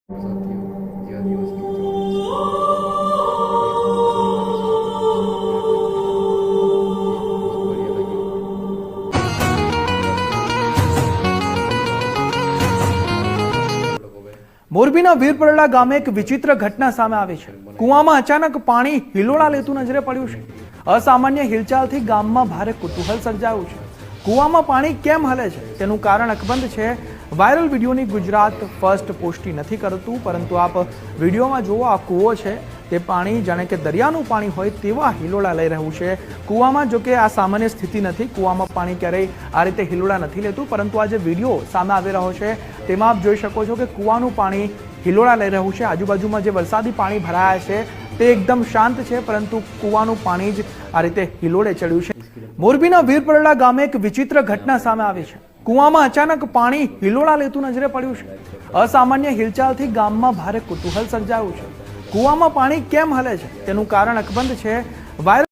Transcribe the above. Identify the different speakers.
Speaker 1: સાથીઓ, જે આદિવાસી
Speaker 2: મોરબીના વીરપરડા ગામે એક વિચિત્ર ઘટના સામે આવી છે। કુવામાં અચાનક પાણી હિલોળા લેતું નજરે પડ્યું છે। અસામાન્ય હિલચાલથી ગામમાં ભારે કુતૂહલ સર્જાયું છે। કુવામાં પાણી કેમ હલે છે તેનું કારણ અકબંધ છે। વાયરલ વિડીયોની ગુજરાત ફર્સ્ટ પુષ્ટિ નથી કરતું, પરંતુ આપ વિડીયોમાં જુઓ, આ કૂવો છે તે પાણી જાણે કે દરિયાનું પાણી હોય તેવા હિલોળા લઈ રહ્યું છે। કૂવામાં જો કે આ સામાન્ય સ્થિતિ નથી, કૂવામાં પાણી ક્યારેય આ રીતે હિલોળા નથી લેતું, પરંતુ આ જે વિડીયો સામે આવી રહ્યો છે તેમાં આપ જોઈ શકો છો કે કૂવાનું પાણી હિલોળા લઈ રહ્યું છે। આજુબાજુમાં જે વરસાદી પાણી ભરાયા છે તે એકદમ શાંત છે, પરંતુ કૂવાનું પાણી જ આ રીતે હિલોળે ચડ્યું છે। મોરબીના વીરપરડા ગામે એક વિચિત્ર ઘટના સામે આવી છે। કુવામાં અચાનક પાણી હિલોળા લેતું નજરે પડ્યું છે। અસામાન્ય હિલચાલથી ગામમાં ભારે કુતૂહલ સર્જાયું છે। કુવામાં પાણી કેમ હલે છે તેનું કારણ અકબંધ છે। વાયરલ